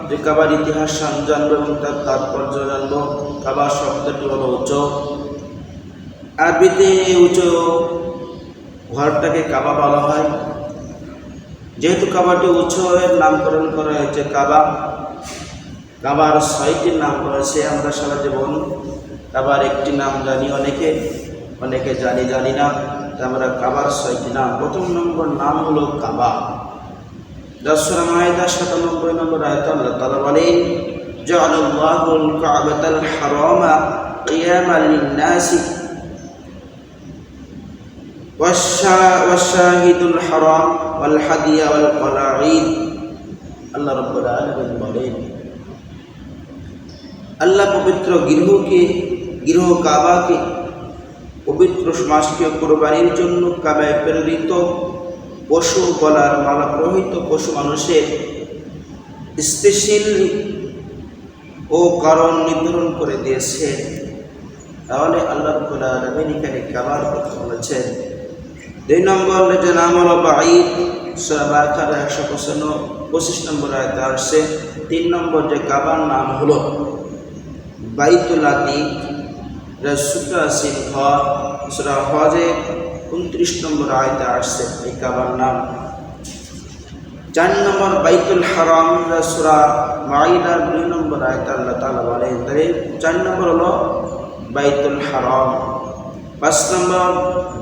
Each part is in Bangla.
যে কাবার ইতিহাস জানবো এবং তার তাৎপর্য জানবো। কাবা শব্দটি হলো উঁচু, আরবিতে উঁচু ঘরটাকে কাবা বলা হয়। যেহেতু কাবাটি উঁচু এর নামকরণ করা হয়েছে কাবা। কাবার 6টি নাম রয়েছে। আমরা সারা জীবন কাবার একটি নাম জানি, অনেকে জানি না। আমরা কাবার 6টি নাম। প্রথম নম্বর নাম হলো কাবা। সূরা মাইদা 97 নম্বর আয়াতে আল্লাহ তাআলা বলেন, জাআলাল্লাহুল কাবাতাল হারামা কিয়ামান লিন-নাসি ওয়াশ-শাহিদুল হারাম ওয়াল হাদিয়া ওয়াল কলাঈদ। আল্লাহ রাব্বুল আলামিন বলেন, আল্লাহ পবিত্র গৃহ কাবাকে, পবিত্র সমাজকে কুরবানির জন্য কাবায় প্রেরিত পশু, গলার মালা প্রহিত পশু মানুষের স্পেশাল ও কারণ নির্ধারণ করে দিয়েছে। তাহলে আল্লাহ রাব্বুল আলামিন এখানে কাবার কথা বলেছেন। 2 নম্বর যে নাম হলো বাইত, সূরা বাকারা 125 নম্বর আয়াতে আসছে। 3 নম্বর যে কাবার নাম হলো বাইতুল আতিক, সুপ্রাচীন ঘর, সূরা হজে 29 নম্বর আয়াতে আসছে এই কাবার নাম। 4 নম্বর বাইতুল হারাম, সূরা মাইদার 2 নম্বর আয়াতে আল্লাহ তাআলা বলেন, তাহলে 4 নম্বর হলো বাইতুল হারাম। 5 নম্বর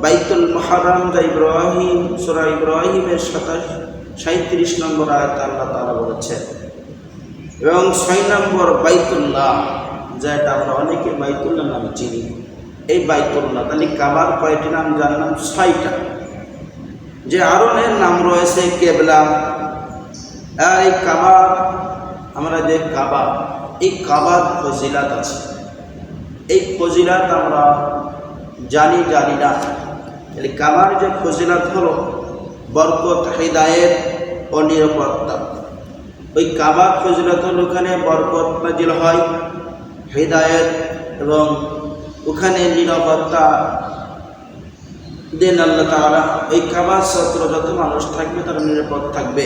বাইতুল মুহাররম, যা ইব্রাহিম, সূরা ইব্রাহিমের 37 নম্বর আয়াতে আল্লাহ তাআলা বলেছেন। এবং 6 নম্বর বাইতুল্লাহ, যেটা আমরা অনেকে বাইতুল্লাহ নামে চিনি। এই বাইতুল্লাহ, তাহলে কাবার কয়টি নাম জানলাম? 6টা। যে আরো এর নাম রয়েছে কেবলা। আর এই কাবা, আমরা যে কাবা, এই কাবার ফজিলাত আছে। এই ফজিলাত আমরা জানি না। তাহলে কাবার যে ফজিলাত হলো বরকত, হিদায়াত ও নিরাপত্তা। ওই কাবার ফজিলাত হলো ওখানে বরকত নাজিল হয়, হিদায়াত এবং ওখানে নিরাপত্তা দেন আল্লাহ তাআলা। এই কাবার ছাত্র যত মানুষ থাকবে তারা নিরাপদ থাকবে।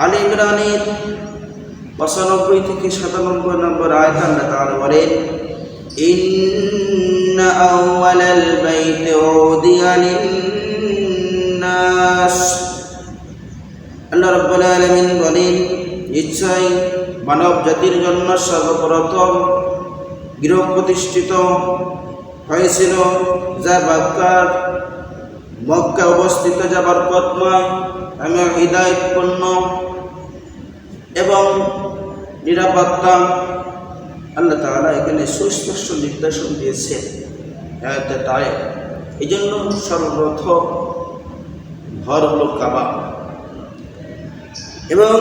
আলে ইমরানের 95 থেকে 97 নম্বর আয়াতে আল্লাহ তাআলা বলেন, ইন্না আউওয়ালাল বাইতি উদিয়া লিন-নাস। আল্লাহ রাব্বুল আলামিন বলেন, নিশ্চয় মানব জাতির জন্য সর্বপ্রথম গৃহ প্রতিষ্ঠিত হয়েছিল, যা মক্কা অবস্থিত, যা বরকতময় এবং হিদায়াতপূর্ণ এবং নিরাপত্তা। আল্লাহ তাআলা এখানে সুস্পষ্ট নির্দেশন দিয়েছে। এই জন্য সর্বপ্রথম ঘর হলো কাবা। এবং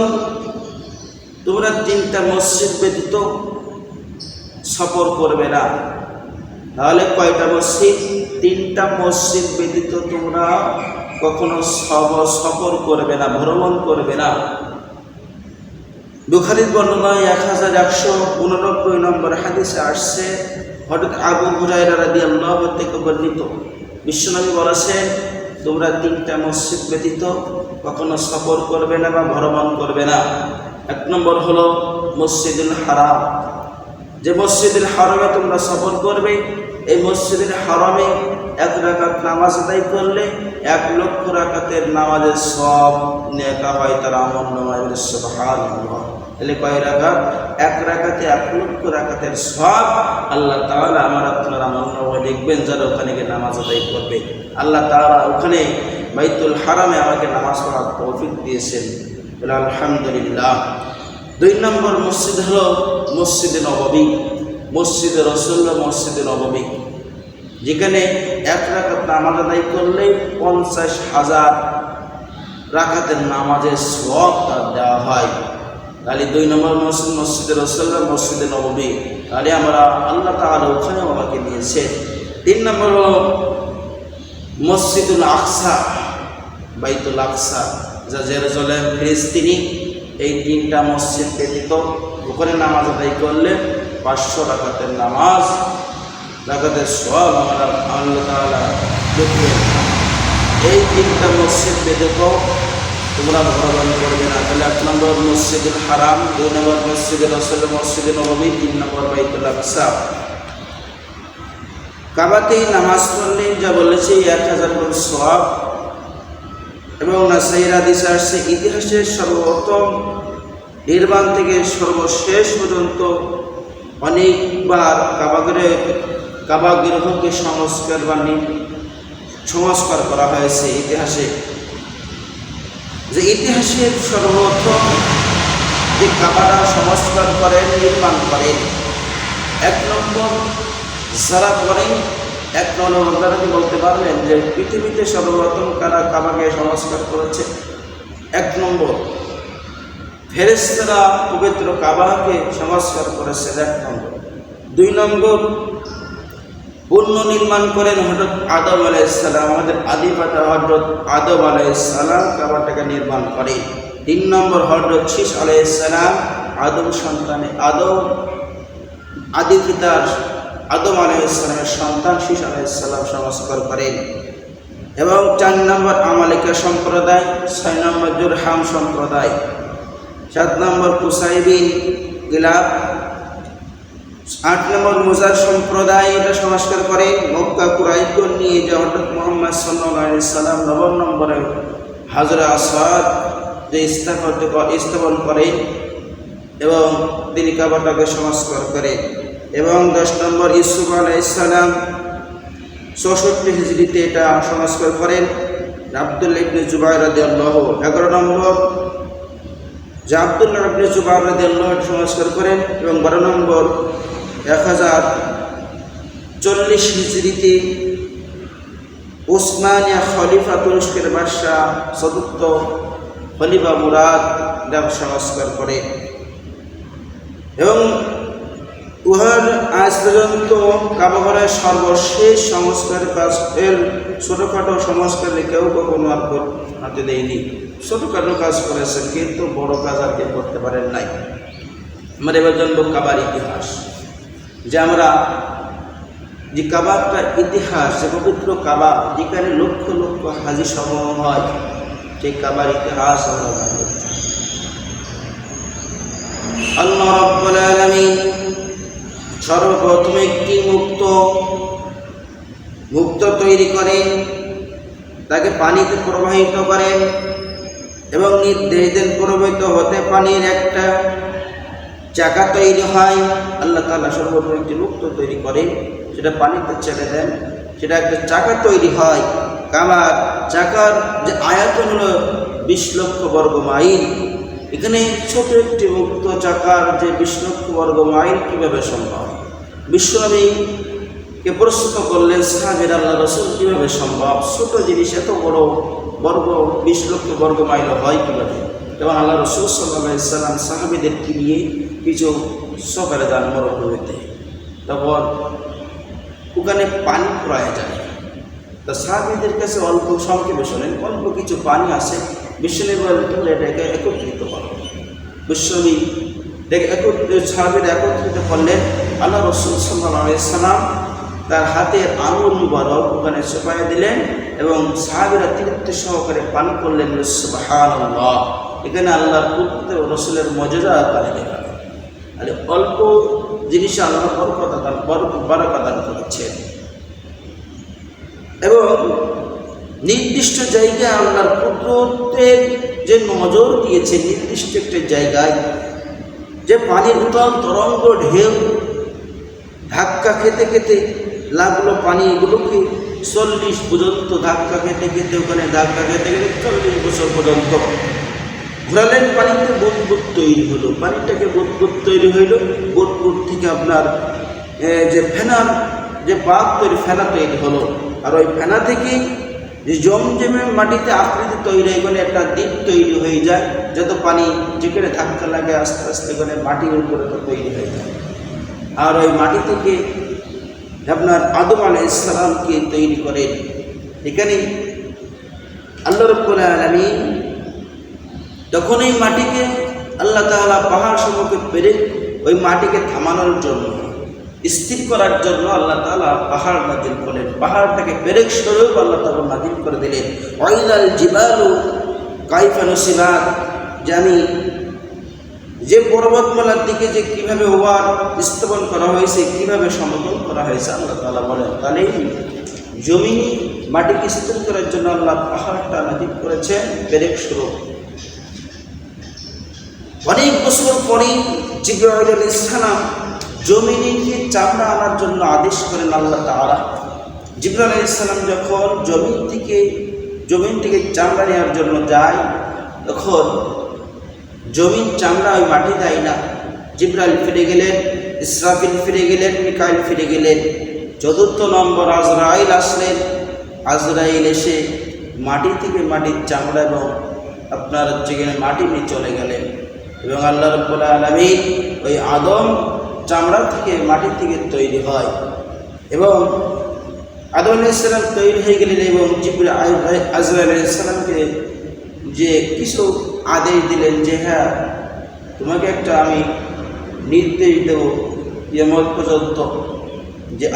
তোমরা 3টা মসজিদ ব্যতীত সফর করবে না। তাহলে কয়টা মসজিদ? 3টা মসজিদ ব্যতীত তোমরা কখনো সফর করবে না, ভ্রমণ করবে না। বুখারীর বর্ণনায় 1189 নম্বর হাদিসে আসছে, হযরত আবু হুরায়রা রাদিয়াল্লাহু থেকে বর্ণিত, বিশ্বনবী বলেছেন, তোমরা 3টা মসজিদ ব্যতীত কখনো সফর করবে না বা ভ্রমণ করবে না। 1 নম্বর হলো মসজিদুল হারাম। যে মসজিদুল হারামে তোমরা সফর করবে, এই মসজিদুল হারামে 1 রাকাত নামাজ আদায় করলে 1 লক্ষ রাকাতের নামাজের সওয়াব নেওয়া হয় তার আমলনামায়। সুবহানাল্লাহ। তাহলে কয় রাকাত? 1 রাকাতে 1 লক্ষ রাকাতের সওয়াব আল্লাহ তাআলা আমার আপনার আমলনামায় লিখবেন, যারা ওখানে গিয়ে নামাজ আদায় করবে। আল্লাহ তাআলা ওখানে বাইতুল হারামে আমাকে নামাজ পড়ার তৌফিক দিয়েছেন, বলে আলহামদুলিল্লাহ। 2 নম্বর মসজিদ হলো মসজিদে নববী, মসজিদে রাসূলুল্লাহ, মসজিদে নববী, যেখানে 1 রাকাত নামাজ আদায় করলে 50,000 রাকাতের নামাজের সওয়াব তার দেওয়া হয়। তাহলে 2 নম্বর মসজিদ মসজিদে রাসূলুল্লাহ, মসজিদে নববী। তাহলে আমরা আল্লাহ তাআলা ওখানে আমাকে নিয়েছে। 3 নম্বর হলো মসজিদুল আকসা, বাইতুল আকসা, যা জেরুজালেম, ফিলিস্তিনি। এই 3টা মসজিদ ব্যতীত ওখানে নামাজ আদায় করলে 500 রাকাতের নামাজ, রাকাতের সওয়াব আল্লাহ তাআলা লিখবেন। এই 3টা মসজিদ ব্যতীত তোমরা ভরবান করবে না। তাহলে 1 নম্বর মসজিদুল হারাম, 2 নম্বর মসজিদে রাসূল মসজিদে নববী, 3 নম্বর বাইতুল আকসা। কাবাতেই নামাজ পড়লে যা বলেছে 1000 গুণ সওয়াব। এবং নাসাইর হাদিসে আসছে ইতিহাসের সর্বপ্রথম নির্মাণ থেকে সর্বশেষ পর্যন্ত অনেকবার কাবা গৃহকে সংস্কার করা হয়েছে ইতিহাসে। যে ইতিহাসের সর্বপ্রথম যে কাবাটা সংস্কার করেন, নির্মাণ করেন, 1 নম্বর যারা করেন, 1 নম্বর আপনারা কি বলতে পারবেন যে পৃথিবীতে সর্বপ্রথম কারা কাবাকে সংস্কার করেছে? 1 নম্বর ফেরেশতারা পবিত্র কাবাকে সংস্কার করেছে, 1 নম্বর। 2 নম্বর পুনর্নির্মাণ করেন হযরত আদম আলাইহিস সালাম, আমাদের আদিপিতা হযরত আদম আলাইহিস সালাম কাবাটাকে নির্মাণ করেন। 3 নম্বর হযরত শীশ আলাইহিস সালাম, আদম আদিপিতা আদম আলাইহিস সালামের সন্তান শীশ আলাইহিস সালাম সংস্কার করেন। এবং 4 নম্বর আমালিকা সম্প্রদায়, 6 নম্বর জুরহাম সম্প্রদায়, 7 নম্বর কুসাইবিন গিলাব, 8 নম্বর মুজার সম্প্রদায় এটা সংস্কার করে। মক্কা কুরাইশকে নিয়ে যে হযরত মুহাম্মদ সাল্লাল্লাহু আলাইহি সাল্লাম 9 নম্বরে হাজরে আসওয়াদ যে স্থাপন করেন এবং তিনি কাবাটাকে সংস্কার করেন। এবং 10 নম্বর ইউসুফ আলাইহিস সালাম 64 হিজরিতে এটা সংস্কার করেন। আব্দুল্লাহ ইবনে জুবাইর রাদিয়াল্লাহু। 11 নম্বর যে আব্দুল্লাহ ইবনে জুবাইর রাদিয়াল্লাহু সংস্কার করেন। এবং 12 নম্বর 1040 হিজরিতে উসমানিয়া খলিফা, তুরস্কের বাদশাহ 4th খলিফা মুরাদ সংস্কার করে। এবং উহার আজ পর্যন্ত কাবাঘরের সর্বশেষ সংস্কার কাজের ছোটোখাটো সংস্কারে কেউ কখনো আর হাতে দেয়নি। ছোটোখাটো কাজ করেছেন, কিন্তু বড় কাজ আর কেউ করতে পারেন নাই। আমরা এবার জানবো কাবার ইতিহাস। যে আমরা যে কাবারটা ইতিহাস, যে পবিত্র কাবা যেখানে লক্ষ লক্ষ হাজি সমাগম হয়, সেই কাবার ইতিহাস আমরা জানবো। আল্লাহ রাব্বুল আলামিন সর্বপ্রথম একটি মুক্ত তৈরি করেন, তাকে পানিতে প্রবাহিত করেন এবং নির্দেশ দেন প্রবাহিত হতে পানির একটা চাকা তৈরি হয়। আল্লাহ তাআলা সর্বপ্রথম একটি মুক্ত তৈরি করেন, সেটা পানিতে ছেড়ে দেন, সেটা একটা চাকা তৈরি হয়। কাবার চাকার যে আয়তন হলো 20 লক্ষ বর্গ মাইল। এখানে ছোট একটি মুক্ত চাকার যে 20 লক্ষ বর্গ মাইল কীভাবে সম্ভব? বিশ্বনবীকে প্রশ্ন করলেন সাহাবীরা, আল্লাহ রাসূল কীভাবে সম্ভব? ছোট জিনিস এত বড় 20 লক্ষ বর্গ মাইল হয় কীভাবে? এবং আল্লাহ রাসূল সাল্লাল্লাহু আলাইহি সাল্লাম সাহাবীদেরকে নিয়ে কিছু সফরে যান মরুভূমিতে। তখন ওখানে পানি ফুরায় যায়। তা সাহাবীদের কাছে অল্প সংক্ষেপে শোনেন, অল্প কিছু পানি আছে। বিশ্বনবী বলেন, তোমরা এটাকে একত্রিত করো। বিশ্বনবী সাহাবীরা একত্রিত করলেন। আল্লাহ রাসূল সাল্লাল্লাহু আলাইহি সাল্লাম তার হাতের আঙুল মুবারক ওখানে ছোপায় দিলেন এবং সাহাবীরা তৃপ্তি সহকারে পান করলেন। সুবহানাল্লাহ! এখানে আল্লাহর কুদরত ও রাসূলের মুজিজা তারা দেখালেন। আরে অল্প জিনিসে আল্লাহ বরকত দান করেছেন। এবং নির্দিষ্ট জায়গায় আল্লাহর কুদরতের যে নজর দিয়েছে, নির্দিষ্ট একটা জায়গায় যে পানির উত্তাল তরঙ্গ ঢেউ ধাক্কা খেতে খেতে লাগলো, পানি এগুলোকে 40 পর্যন্ত ধাক্কা খেতে খেতে ওখানে ধাক্কা খেতে খেতে 40 বছর পর্যন্ত ঘোরালেন। পানিতে বুদবুদ তৈরি হলো, পানিটাকে বুদবুদ তৈরি হইল। বুদবুদ থেকে আপনার যে ফেনার যে পাক তৈরি, ফেনা তৈরি হলো। আর ওই ফেনা থেকে যে জমজমের মাটিতে আকৃতি তৈরি হয়ে গেলে একটা দ্বীপ তৈরি হয়ে যায়। যত পানি যেখানে ধাক্কা লাগে আস্তে আস্তে করে মাটির উপরে তো তৈরি হয়ে যায়। আর ওই মাটি থেকে আপনার আদম আলাইহিস সালামকে তৈরি করেন। এখানে আল্লাহ রাব্বুল আলামিন তখন এই মাটিকে আল্লাহ তাআলা পাহাড় সমূহকে পেরে ওই মাটিকে থামানোর জন্য, স্থির করার জন্য আল্লাহ তাআলা পাহাড় নাজিল করলেন। পাহাড়টাকে পেরেক স্বরূপ আল্লাহ তাআলা নাজিল করে দিলেন। ওয়াইলাল জিবালু কাইফা নুসিবাত, যে আমি যে পর্বতমালার দিকে যে কীভাবে ওয়ার স্থাপন করা হয়েছে, কীভাবে সমতল করা হয়েছে আল্লাহ তাআলা বলেন। তাহলে জমি মাটিকে স্থির করার জন্য আল্লাহ পাহাড়টা নাজিল করেছেন পেরেক স্বরূপ। অনেক বছর পরেই জিবরাইল আলাইহিস সালাম জমিনকে চামড়া আনার জন্য আদেশ করেন আল্লাহ তাআলা। জিবরাইল আলাইহিস সালাম যখন জমিন থেকে চামড়া নেওয়ার জন্য যায়, তখন জমিন চামড়া ওই মাটি দেয় না। জিবরাইল ফিরে গেলেন, ইসরাফিল ফিরে গেলেন, মিকাইল ফিরে গেলেন। চতুর্থ নম্বর আজরাইল আসলেন। আজরাইল এসে মাটি থেকে মাটির চামড়া এবং আপনার যেখানে মাটি নিয়ে চলে গেলেন, এবং আল্লাহ রাব্বুল আলামিন ওই আদম চামড়া থেকে মাটি থেকে তৈরি হয়, এবং আদম আলাইহিস সালাম তৈরি হয়ে গেলেন, এবং আজরাইল আলাইহিস সালামকে যে কিছু আদেশ দিলেন যে হ্যাঁ, তোমাকে একটা আমি নির্দেশ দেব কিয়ামত পর্যন্ত, যে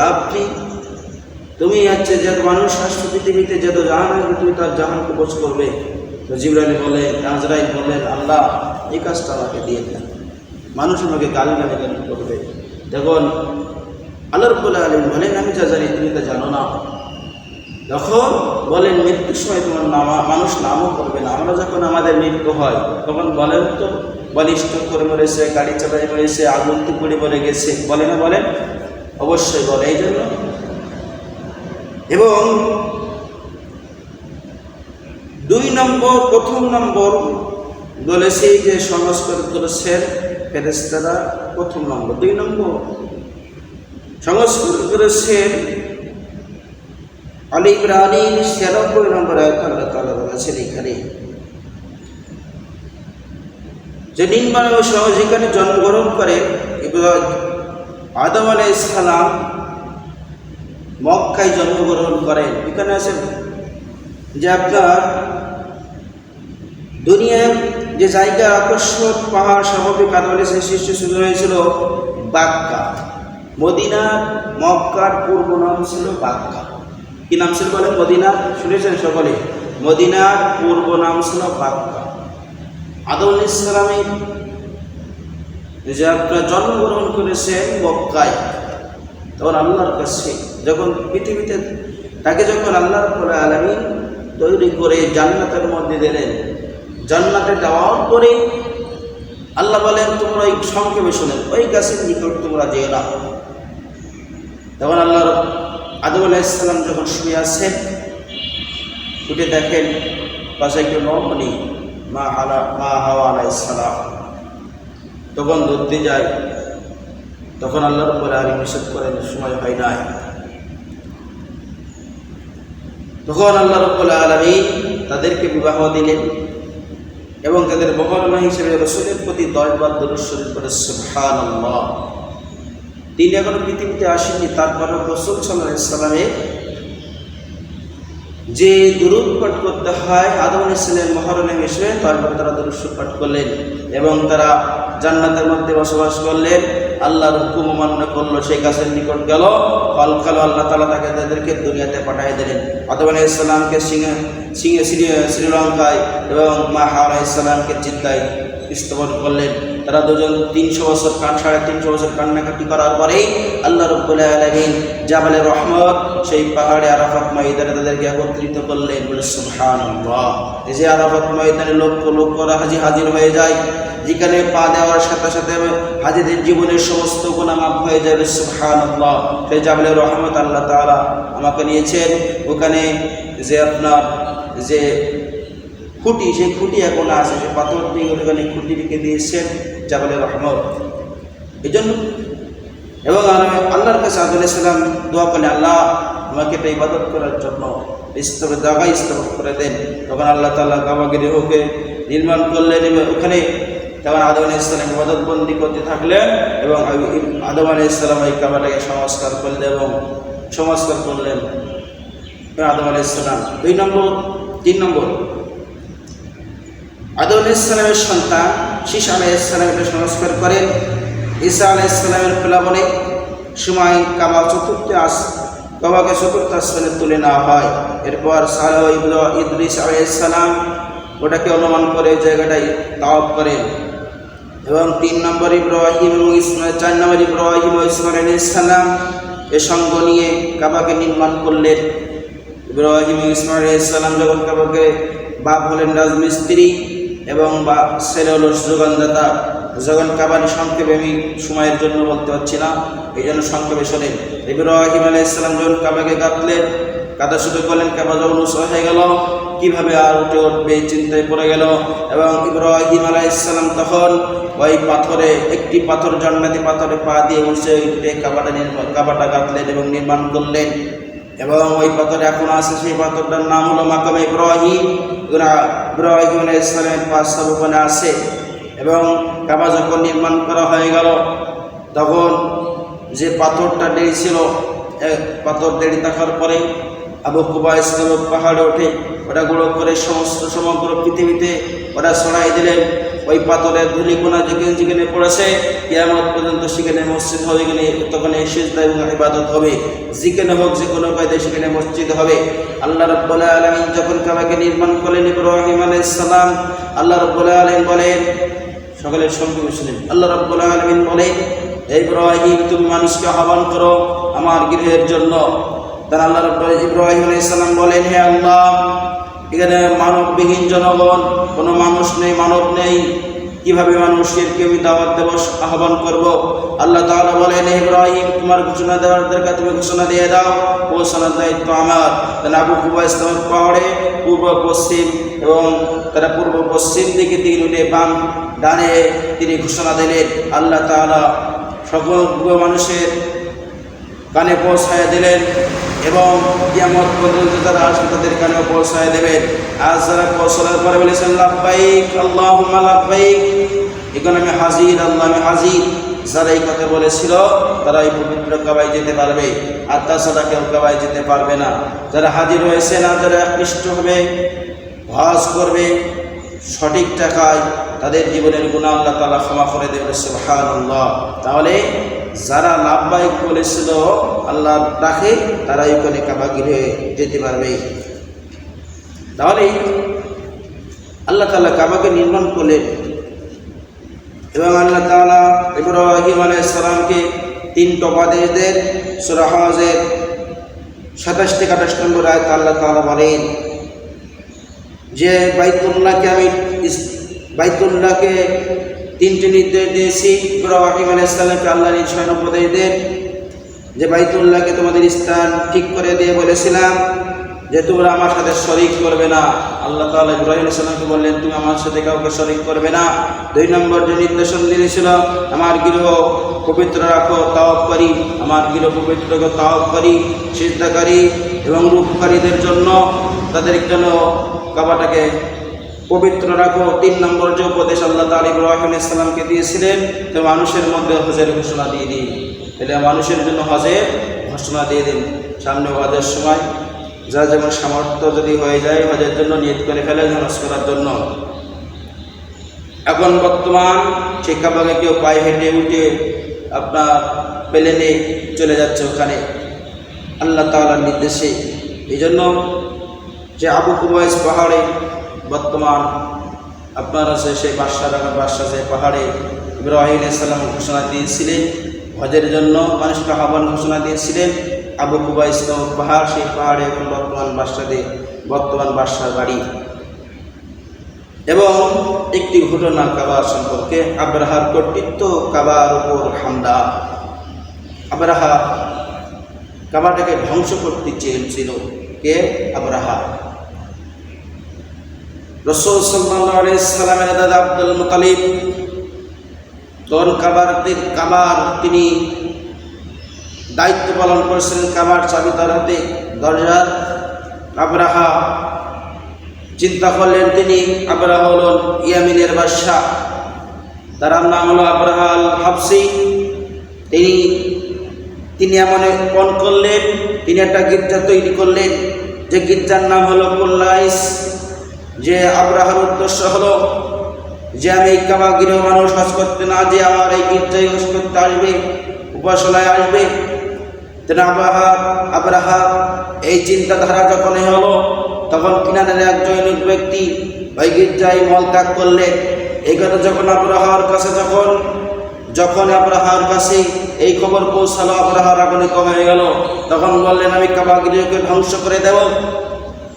তুমি হচ্ছে যত মানুষ আসছে পৃথিবীতে, যত জাহান আসবে তুমি তার জাহানকে কবজ করবে। তো জিবরাইল বললেন, আজরাইল বললেন, আল্লাহ এই কাজটা আমাকে দিয়ে দেন, মানুষ আমাকে গালি করবে। তখন আল্লাহ রাব্বুল আলামিন বলেন, আমি যা জানি তুমি তা জানো না। তখন বলেন, মৃত্যুর সময় তোমার মানুষ নামও করবে না। আমরা যখন আমাদের মৃত্যু হয় তখন বলেন তো, বলিষ্ঠ করে মরেছে, গাড়ি চালায় মরেছে, আগুন পুড়ে মরে গেছে, বলে না? বলেন, অবশ্যই বলে। এই জন্য এবং প্রথম নম্বর বলেছি যে সংস্কার করেছেন ফেরেশতারা, প্রথম নম্বর। 2 নম্বর সংস্কার করেছেন আলী ইমরানের 96 নম্বর আয়াত আল্লাহ তাআলা বলেছেন এখানে যে নির্মাণ ও যেখানে জন্মগ্রহণ করে আদম আলাইহিস সালাম মক্কায় জন্মগ্রহণ করেন। এখানে আছে যে আপনার দুনিয়ার যে জায়গা আকর্ষণ পাহাড় স্বাভাবিক আদম আলাইহিস সৃষ্টি শুরু হয়েছিল বাক্কা। মক্কার পূর্ব নাম ছিল বাক্কা। কি নাম ছিল বলেন? মদিনা। শুনেছেন সকলে? মদিনার পূর্ব নাম ছিল বাক্কা। আদম আলাইহিস সালামের যে আপনার জন্মগ্রহণ করেছেন মক্কায়, তখন আল্লাহর কাছে যখন পৃথিবীতে তাকে যখন আল্লাহ রাব্বুল আলামিন তৈরি করে জান্নাতের মধ্যে দিলেন, জান্নাতে যাওয়ার পরে আল্লাহ বলেন, তোমরা ওই সংক্ষেপে শোনেন, ওই গাছের নিকট তোমরা যেও না। তখন আদম আলাইহিস সালাম যখন শুয়ে আছেন, উঠে দেখেন পাশে একটু রমণী মা হাওয়া আলাইহিস সালাম, তখন ধরতে যায়। তখন আল্লাহ রাব্বুল আলামিন নিষেধ করেন, সময় হয় নাই। তখন আল্লাহ রাব্বুল আলামিন তাদেরকে বিবাহ দিলেন, এবং তাদের বহরমা হিসেবে রাসূলের প্রতি 10 বার দরুদ শরীফ পড়ে সুবহানাল্লাহ। তিনি এখনো পৃথিবীতে আসেননি, তারপর রাসূল সাল্লাল্লাহু আলাইহি সাল্লামের যে দরুদ পাঠ করতে হয়, আদম আলাইহিস সালামের মহরমে হিসেবে তারপর তারা দরুদ পাঠ করলেন, এবং তারা জান্নাতের মধ্যে বসবাস করলেন। আল্লাহর হুকুম অমান্য করলো, সেই গাছের নিকট গেল, ফল খেলো। আল্লাহ তাআলা তাদেরকে দুনিয়াতে পাঠিয়ে দিলেন। আদম আলাইহিস সালামকে শ্রীলঙ্কায় এবং মা হাওয়া আলাইহিস সালামকে জিদ্দায় স্থাপন করলেন। তারা দুজন 300 বছর 350 বছর কান্নাকাটি করার পরেই আল্লাহ রাব্বুল আলামিন জাবালে রহমত, সেই পাহাড়ে আরাফাত ময়দানে তাদেরকে একত্রিত করলেন। বলে সুবহানাল্লাহ। এই যে আরাফাত ময়দানে লক্ষ লক্ষ হাজির হয়ে যায়, যেখানে পা দেওয়ার সাথে সাথে হাজিদের জীবনের সমস্ত গুনাহ মাফ হয়ে যাবে। সুবহানাল্লাহ। সেই জাবালে রহমত আল্লাহ তাআলা আমাকে নিয়েছেন। ওখানে যে আপনার যে খুঁটি, সেই খুঁটি এখন আছে, সে পাথর দিয়ে ওখানে খুঁটি রেখে দিয়েছেন জাবালে রহমত। এই জন্য এবং আল্লাহর কাছে আদম আলাইহিস সালাম দোয়া করলেন, আল্লাহ আমাকে এটা ইবাদত করার জন্য জায়গা স্থাপন করে দেন। তখন আল্লাহ তাআলা কাবাকে নির্মাণ করলেন, এবং ওখানে তখন আদম আলাইহিস সালাম ইবাদত বন্দি করতে থাকলেন, এবং আদম আলাইহিস সালাম এই কাবাটাকে সংস্কার করলেন আদম আলাইহিস সালাম। 2 নম্বর। 3 নম্বর, আদম আলাইহিস সালামের সন্তান ঈসা আলাইহিস সালাম এটা সংস্কার করেন। ঈসা আলাইহিস সালামের প্লাবনে সময় কাবাকে চতুর্থ আসমানে তুলে নেওয়া হয়। এরপর সালেহ ইদ্রিস আলাইহিস সালাম ওটাকে অনুমান করে ওই জায়গাটায় তাওয়াফ করেন। এবং 3 নম্বর ইব্রাহিম এবং ইসমাইল, 4 নম্বর ইব্রাহিম ও ইসমাইল আলাইহিস সালাম এ সঙ্গ নিয়ে কাবাকে নির্মাণ করলেন। ইব্রাহিম ও ইসমাইল আলাইহিস সালাম যখন কাবাকে, বাপ হলেন রাজমিস্ত্রি এবং ছেলে হলো যোগানদাতা। যখন কাবানি সংক্ষেপে, আমি সময়ের জন্য বলতে পারছি না, এই জন্য সংক্ষেপে শোনেন। ইব্রাহিম আলাইহিস সালাম যখন কাবাকে গাঁথলেন, কাদা শুরু করলেন, কাবা যখন উঁচু হয়ে গেল, কিভাবে আর উঠবে চিন্তায় পড়ে গেল। এবং ইব্রাহিম আলাইহিস সালাম তখন ওই পাথরে, একটি পাথর, জান্নাতি পাথরে পা দিয়ে উঠে উঠে কাবাটা গাঁথলেন এবং নির্মাণ করলেন। এবং ওই পাথরে এখন আছে, সেই পাথরটার নাম হলো মাকামে ইব্রাহিম। ইব্রাহিম আলাইহিস সালামের পাঁচ ওখানে আছে। এবং কাবা যখন নির্মাণ করা হয়ে গেল, তখন যে পাথরটা দেরি ছিল, পাথর দেরি থাকার পরে আবু কুবাইস পাহাড়ে ওঠে, ওটা গুঁড়ো করে সমগ্র পৃথিবীতে ওটা ছড়াই দিলেন। ওই পাথরের ধূলিকণা যেখানে যেখানে পড়েছে, কিয়ামত পর্যন্ত সেখানে মসজিদ হবে, তখন এই সিজদা এবং ইবাদত হবে। যেখানে হোক, যে কোনো কায়দায় সেখানে মসজিদ হবে। আল্লাহ রাব্বুল আলামিন যখন কাবাকে নির্মাণ করলেন ইব্রাহিম আলাইহিস সালাম, আল্লাহ রাব্বুল আলামিন বলেন, সকলের সঙ্গে মুসলিম, আল্লাহ রাব্বুল আলামিন বলেন, হে ইব্রাহিম, তুমি মানুষকে আহ্বান করো আমার গৃহের জন্য। তার আল্লাহ রাব্বুল ইব্রাহিম আলাইহিস সালাম বলেন, হে আল্লাহ, এখানে মানববিহীন জনগণ, কোনো মানুষ নেই, মানব নেই, কিভাবে মানুষের আমি দাওয়াত দেব, আহ্বান করব? আল্লাহ তাআলা বলেন, হে ইব্রাহিম, তোমার ঘোষণা দেওয়ার দরকার, তুমি ঘোষণা দিয়ে দাও, পৌঁছানোর দায়িত্ব আমার। তাহলে আবু কুবাইস পাহাড়ে পূর্ব পশ্চিম, এবং তারা পূর্ব পশ্চিম দিকে 3 উঠে বাম ডানে তিনি ঘোষণা দিলেন। আল্লাহ তাআলা সকল মানুষের কানে পৌঁছায় দিলেন, এবং কিয়ামত পর্যন্ত যারা আসবে তাদের কানেও পৌঁছায় দেবেন। আজ যারা পৌঁছানোর পরে বলেছেন লাব্বাইক আল্লাহুম্মা লাব্বাইক, এখানে আমি হাজির, আল্লাহ আমি হাজির, যারা এই কথা বলেছিল তারা এই পবিত্র কাবায় যেতে পারবে, আর তাছাড়া কেউ কাবায় যেতে পারবে না। যারা হাজির হয়েছে না, যারা আকৃষ্ট হবে, হজ করবে সঠিক টাকায়, তাদের জীবনের গুনাহ আল্লাহ তাআলা ক্ষমা করে দেবেন, সুবহানাল্লাহ। তাহলে যারা লাব্বাইক বলেছিল আল্লাহ রাখে, তারাই ওখানে কাবা গৃহে যেতে পারবে। তাহলে আল্লাহ তাআলা কাবাকে নির্মাণ করলেন, এবং আল্লাহ তাআলা ইব্রাহিম আলাইহিস সালামকে 3 উপদেশ দেন। সূরা হজের 27 থেকে 28 নম্বর আয়াতে আল্লাহ তাআলা বলেন যে বাইতুল্লাহকে 3টি নির্দেশ দিয়েছি। ইব্রাহিম আলাইহিস সালামকে আল্লাহ নির্দেশ উপদেশ দেন যে বাইতুল্লাহকে তোমাদের স্থান ঠিক করে দিয়ে বলেছিলাম যে তোমরা আমার সাথে শরীক করবে না। আল্লাহ তাআলা ইব্রাহিম আলাইহিস সালামকে বললেন, তুমি আমার সাথে কাউকে শরীক করবে না। 2 নম্বর যে নির্দেশন দিয়েছিল, আমার গৃহ পবিত্র রাখো, তাওয়াফ করি, আমার গৃহ পবিত্র তাওয়াফ করি, সিজদাকারী এবং রূপকারীদের জন্য, তাদের জন্য কাবাটাকে পবিত্র রাখো। 3 নম্বর যে উপদেশ আল্লাহ তাআলা ইব্রাহিম আলাইহিস সালামকে দিয়েছিলেন, তো মানুষের মধ্যে হজের ঘোষণা দিয়ে দিন, তাহলে মানুষের জন্য হজের ঘোষণা দিয়ে দিন। সামনে হজের সময় যার যেমন সামর্থ্য যদি হয়ে যায়, হজের জন্য নিয়ত করে ফেলে হজ করার জন্য। এখন বর্তমান সেই কাবাকে কেউ পায়ে হেঁটে উঠে আপনার প্লেনে চলে যাচ্ছে ওখানে আল্লাহ তাআলার নির্দেশে। এই জন্য যে আবু কুবাইস পাহাড়ে বর্তমান আপনার আছে, সেই বাদশাহ যে পাহাড়ে ইব্রাহিম আলাইহিস সালাম ঘোষণা দিয়েছিলেন হজের জন্য, মানুষকে আহ্বান ঘোষণা দিয়েছিলেন। আবু কুবাইস পাহাড়, সেই পাহাড়ে এখন বর্তমান বাদশার বাড়ি। এবং একটি ঘটনা কাবার সম্পর্কে, আব্রাহার কর্তৃত্ব কাবার উপর হামলা। আব্রাহা কাবাটাকে ধ্বংস করতে চেয়েছিল। কে? আব্রাহা। রাসূল সাল্লাল্লাহু আলাইহি সাল্লামের দাদা আব্দুল মুত্তালিব তখন কাবার তিনি দায়িত্ব পালন করেছিলেন। কাবার চাবি তার হাতে, দরজার। আব্রাহা চিন্তা করলেন, তিনি আব্রাহা হলেন ইয়ামিনের বাদশা, তার নাম হলো আব্রাহা আল হাবসি। তিনি এমন পণ করলেন, তিনি একটা গির্জা তৈরি করলেন, যে গির্জার নাম হলো কুল্লাইস। যে আব্রাহার উদ্দেশ্য হলো যে আমি এই কাবা গৃহ মানুষ হজ করতে না, যে আমার এই গির্জায় হজ করতে আসবে, উপাসনায় আসবে। তেন আব্রাহা এই চিন্তাধারা যখনই হলো, তখন কিনারের এক জৈনিক ব্যক্তি ওই গির্জায় মলত্যাগ করলেন। এই কথা যখন আব্রাহার কাছে এই খবর পৌঁছালো, আব্রাহার আগুনে কমে গেল। তখন বললেন, আমি কাবা গৃহকে ধ্বংস করে দেব।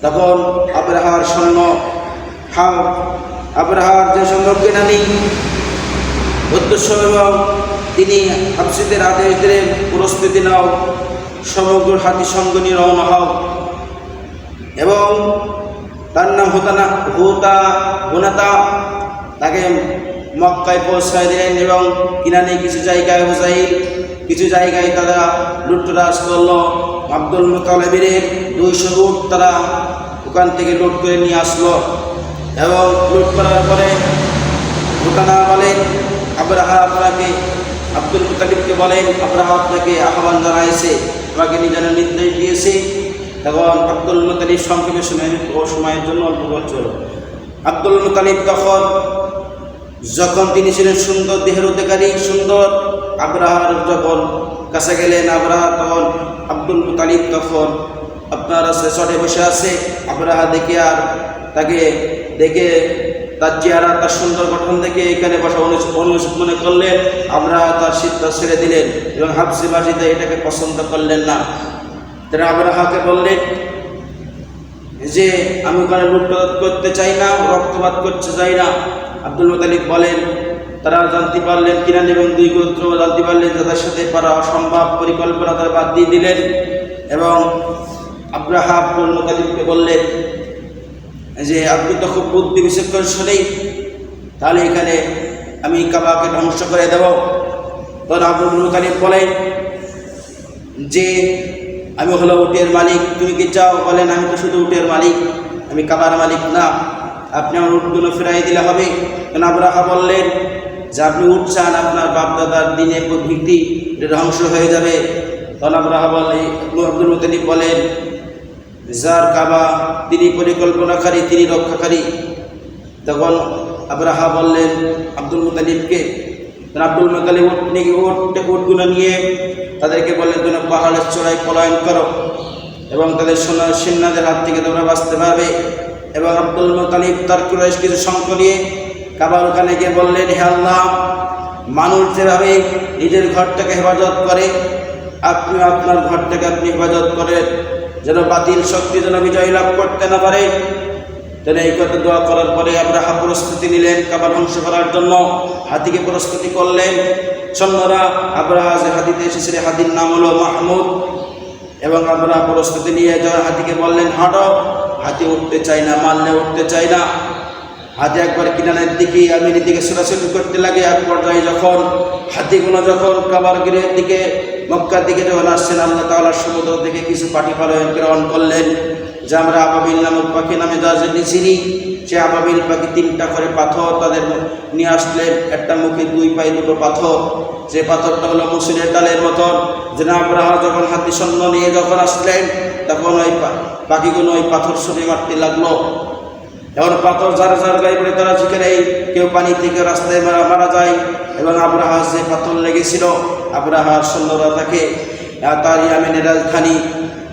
তখন আব্রাহার যে সৈন্য কেনানি উদ্দেশ্য এবং তিনি হাবশীদের আদেশ দিলেন, প্রস্তুতি নাও, সমগ্র হাতি সঙ্গ নিয়ে রওনা হও। এবং তার নাম হুনাতা, তাকে মক্কায় পৌঁছায় দিলেন। এবং কিনানি কিছু জায়গায় হুজাইল, কিছু জায়গায় তারা লুটতরাজ করল। আব্দুল মুতালিবের 200 উট তারা ওখান থেকে লুট করে নিয়ে আসলো। এবং লুট করার পরে হুতানা বলেন, আব্দুল মুতালিবকে বলেন, আব্রাহা আপনাকে আহ্বান জানাইছে, আমাকে নিজের নির্দেশ দিয়েছে। তখন আব্দুল মুতালিব সংক্ষেপে সময়ের জন্য অল্প বলছিল। আব্দুল মুতালিব যখন তিনি ছিলেন সুন্দর দেহের অধিকারী, সুন্দর, আব্রাহার যখন কাছে গেলেন, আব্রাহা তখন আব্দুল মুতালিব তখন আপনার চটে বসে আছে। আব্রাহা দেখে তার চেহারা, তার সুন্দর গঠন দেখে এখানে বসা অনুচিত মনে করলেন। আব্রাহা তার সিদ্ধা ছেড়ে দিলেন এবং হাবশীবাসীতে এটাকে পছন্দ করলেন না। তারা আব্রাহাকে বললেন যে আমি ওখানে লুটপাট করতে চাই না, রক্তপাত করতে চাই না। আব্দুল মুতালিব বলেন, তারা জানতে পারলেন, কিনানি এবং 2 গোত্র জানতে পারলেন তাদের সাথে পারা অসম্ভব, পরিকল্পনা তারা বাদ দিয়ে দিলেন। এবং আব্রাহা আব্দুল মুতালিবকে বললেন যে আপনি তো খুব বুদ্ধি বিচক্ষণশীল, তাহলে এখানে আমি কাবাকে ধ্বংস করে দেব। তখন আব্দুল মুতালিব বলেন যে আমি হলো উটের মালিক, তুমি কি চাও? বলেন, আমি তো শুধু উটের মালিক, আমি কাবার মালিক না, আপনি আমার উটগুলো ফেরাই দিলে হবে। তখন আব্রাহা বললেন যে আপনি উট চান, আপনার বাপদাদার দিনে ভিত্তি ধ্বংস হয়ে যাবে। তখন আব্দুল মুতালিব বলেন, যার কাবা তিনি পরিকল্পনাকারী, তিনি রক্ষাকারী। তখন আব্রাহা বললেন আব্দুল মুতালিবকে, আব্দুল মুতালিব উটগুলো নিয়ে তাদেরকে বললেন, তোমরা পাহাড়ের চূড়ায় পলায়ন করো এবং তাদের সেনাদের হাত থেকে তোমরা বাঁচতে পারবে। এবং আব্দুল মুতালিব তার কুরাইশ কিছু সংখ্য নিয়ে কাবার ওখানে গিয়ে বললেন, হে আল্লাহ, মানুষ যেভাবে নিজের ঘরটাকে হেফাজত করে, আপনি আপনার ঘরটাকে আপনি হেফাজত করেন, যেন বাতিল শক্তি যেন বিজয় লাভ করতে না পারে। তাহলে এই কথা দোয়া করার পরে আব্রাহা প্রস্তুতি নিলেন কাবা ধ্বংস করার জন্য, হাতিকে প্রস্তুতি করলেন। সৈন্যরা আব্রাহা যে হাতিতে এসেছিল, হাতির নাম হলো মাহমুদ। এবং আব্রাহা প্রস্তুতি নিয়ে যখন হাতিকে বললেন হাঁটো, হাতি উঠতে চায় না, মারলে উঠতে চায় না। হাতি একবার কিনারের দিকে আমিনের দিকে ছোটাছুটি করতে লাগে। এক পর্যায়ে যখন হাতিগুলো যখন কাবার গৃহের দিকে, মক্কার দিকে যখন আসছেন, আল্লাহ তাআলা সমুদ্র থেকে কিছু পাখি প্রেরণ করলেন, যে আমরা আবাবিল নামক পাখি নামে যা চিনি। সে আবাবিল পাখি 3টা করে পাথর তাদের নিয়ে আসলেন, একটা মুখে 2 পায়ে 2টো পাথর। যে পাথরটা হলো মুসুরের ডালের মতন। যেন আব্রাহা যখন হাতি সৈন্য নিয়ে যখন আসলেন, তখন ওই পাখিগুলো ওই পাথর ছুঁড়ে মারতে লাগলো। এখন পাথর যার গায়ে পড়ে তারা সেখানে কেউ পানি থেকে রাস্তায় মারা যায়। এবং আব্রাহা যে পাথর লেগেছিল, আব্রাহার সৈন্যরা তাকে তার ইয়ামেনের রাজধানী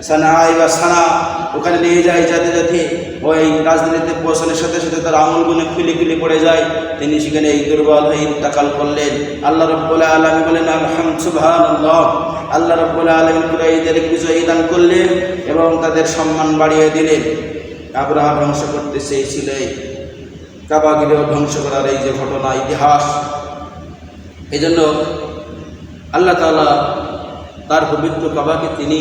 সানা ওখানে নিয়ে যায়, যাতে ওই রাজধানীতে পৌঁছানোর সাথে সাথে তার আঙুলগুলো খুলে পড়ে যায়। তিনি সেখানে এই দুর্বল হয়ে ইন্তেকাল করলেন। আল্লাহ রাব্বুল আলামিন বলেন, সুবহানাল্লাহ, আল্লাহ রাব্বুল আলামিন কুরাইশদের বিজয় দান করলেন এবং তাদের সম্মান বাড়িয়ে দিলেন। আব্রাহা ধ্বংস করতে চেয়েছিল কাবা গৃহ ধ্বংস করার এই যে ঘটনা, ইতিহাস। এই জন্য আল্লাহ তাআলা তার পবিত্র কাবাকে তিনি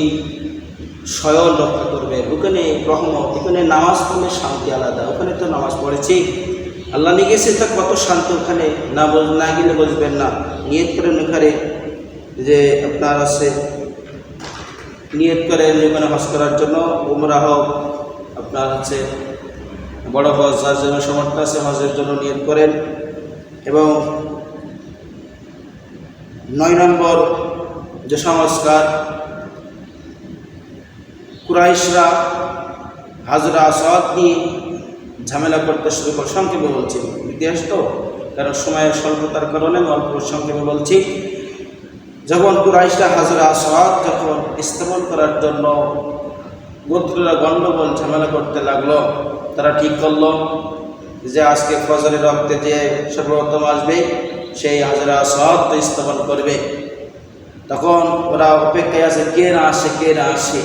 স্বয়ং রক্ষা করবেন। ওখানে রহমত, এখানে নামাজ পড়লে শান্তি আলাদা। ওখানে তো নামাজ পড়েছি, আল্লাহ নিয়ে গেছে, তা কত শান্তি ওখানে। না গেলে বুঝবেন না। নিয়ত করেন ওখানে, যে আপনার আছে নিয়ত করেন ওখানে হজ করার জন্য, উমরা হোক, আপনার হচ্ছে বড় হজ, যার জন্য সমর্থ আছে হজের জন্য নিয়ত করেন। এবং 9 নম্বর যে সংস্কার, কুরাইশরা হাজরা আসওয়াদ নিয়ে ঝামেলা করতে শুরু করে। সংক্ষেপে বলছি, ইতিহাস তো, কারণ সময়ের স্বল্পতার কারণে অল্প সংক্ষেপে বলছি। যখন কুরাইশরা হাজরা আসওয়াদ যখন স্থাপন করার জন্য গোত্ররা গণ্ডগোল ঝামেলা করতে লাগলো। তারা ঠিক করলো যে আজকে ফজরের রক্তে যে সর্বপ্রথম আসবে সেই হাজরা আসওয়াদ স্থাপন করবে। তখন ওরা অপেক্ষায় আছে কে না আসে।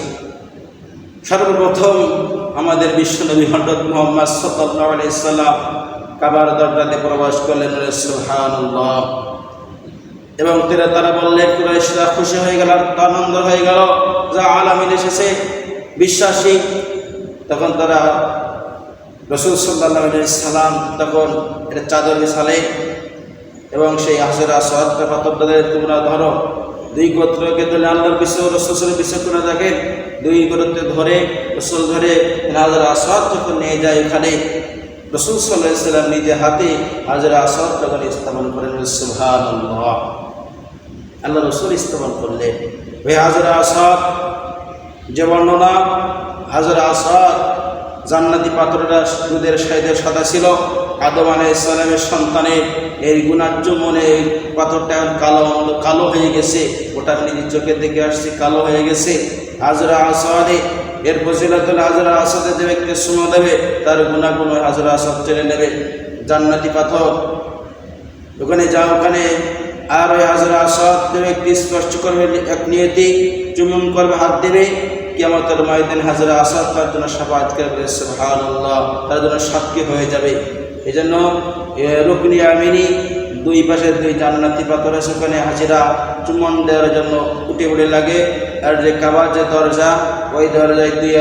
সর্বপ্রথম আমাদের বিশ্বনবী হযরত মুহাম্মদ সাল্লাল্লাহু আলাইহি সাল্লাম কাবার দরজাতে প্রবেশ করলেন, সুবহানাল্লাহ। এবং তারা বললেন, কুরাইশরা খুশি হয়ে গেল, আনন্দ হয়ে গেল, যা আলামিন এসেছে বিশ্বাসী। তখন তারা রাসূল সাল্লাল্লাহু আলাইহি সাল্লাম তখন এটা চাদর বিছালে এবং সেই হাজরা আসওয়াদকে পাথর তাদের তোমরা ধরো। দুই গোত্রকে ধরে আল্লাহর পিছু রাসূলের পিছু করে থাকেন, দুই গোত্রকে ধরে রাসূল ধরে হাজরা আসওয়াদ যখন নিয়ে যায় ওখানে রাসূল সাল্লাল্লাহু আলাইহি সাল্লাম নিজে হাতে হাজরা আসওয়াদ যখন স্থাপন করেন, সুবহানাল্লাহ, আল্লাহ রাসূল স্থাপন করলেন। ওই হাজরা আসওয়াদ যে বর্ণনা, হাজরা আসওয়াদ জান্নাতি পাথরেরা দুধের সাইদের সাদা ছিল। আদম আলাইহিস সালামের সন্তানের এই গুনাহ্য মনে পাথরটা কালো হয়ে গেছে, ওটা নিজের চোখে দেখে আসছে কালো হয়ে গেছে। হাজরা আসওয়াদে এর ফজিলত হলো হাজরা আসওয়াদে যে ব্যক্তি সুমা দেবে তার গুনাহগুলো হাজরা আসওয়াদ চলে নেবে। জান্নাতি পাথর ওখানে ওখানে আর ওই হাজরা আসওয়াদ যে ব্যক্তি স্পর্শ করবে এক নিয়তি চুম্বন করবে, হাত দেবে, কিয়ামতের ময়দানে হাজরা আসওয়াদ তার জন্য শাফাআত করবে, সুবহানাল্লাহ, তার জন্য সাক্ষী হয়ে যাবে। এই জন্য রুকনি ইয়ামিনী দুই পাশে দুই জান্নাতি পাথর আছে, ওখানে হাজিরা চুম্বন দেওয়ার জন্য উঠে লাগে। আর যে কাবার যে দরজা, ওই দরজায় দুই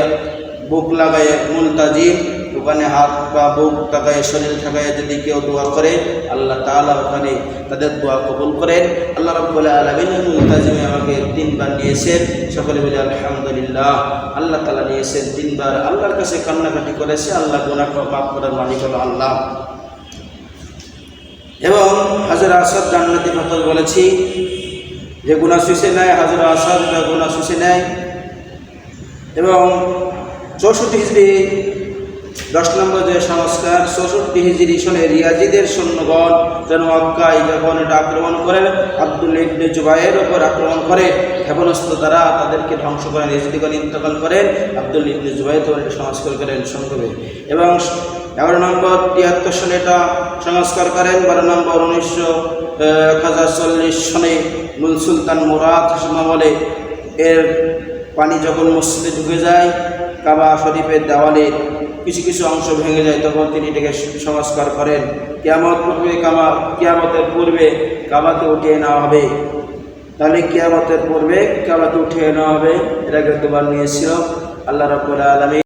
বুক লাগায় মুলতাজিম, ওখানে হাত বা বুক টাকায় শরীর ঠাকায় যদি কেউ দোয়া করে আল্লাহ তাআলা ওখানে তাদের দোয়া কবুল করেন। আল্লাহ রাব্বুল আলামিন মুলতাজিমে আমাকে 3 বার নিয়েছেন, সকলে বলে আলহামদুলিল্লাহ। আল্লাহ তাআলা নিয়েছেন 3 বার, আল্লাহর কাছে কান্নাকাটি করেছে, আল্লাহ গুনাহ মাফ করার মালিক হলো আল্লাহ। এবং হাজরা আসওয়াদ জান্নাতি পাথর বলেছি যে গুনাহ শুষে নেয়, হাজরা আসওয়াদ গুনাহ শুষে নেয়। এবং 64 হিজরি 10 নম্বর যে সংস্কার, 64 হিজরি সনে রিয়াজিদের সৈন্যগণ যেন মক্কায় যখন এটা আক্রমণ করেন, আব্দুল্লাহ ইবনে জুবায়ের উপর আক্রমণ করে ক্ষেপণাস্ত্র দ্বারা তাদেরকে ধ্বংস করেন, ইজদিগণ ইন্তেকাল করেন। আব্দুল্লাহ ইবনে জুবায়ের তখন এটা সংস্কার করেন সংক্ষেপে। এবং 11 নম্বর 73 সনে এটা সংস্কার করেন। 12 নম্বর 1040 সনে মূল সুলতান মুরাদ বলে এর পানি যখন মসজিদে ঢুকে যায়, কাবা শরীফের দেওয়ালে কিছু কিছু অংশ ভেঙে যায়, তখন তিনি এটাকে সংস্কার করেন। কিয়ামতের পূর্বে কাবাকে উঠিয়ে নেওয়া হবে। তাহলে কিয়ামতের পূর্বে কাবাকে উঠিয়ে নেওয়া হবে, এটাকে দুবার নিয়েছিল আল্লাহ রাব্বুল আলামিন।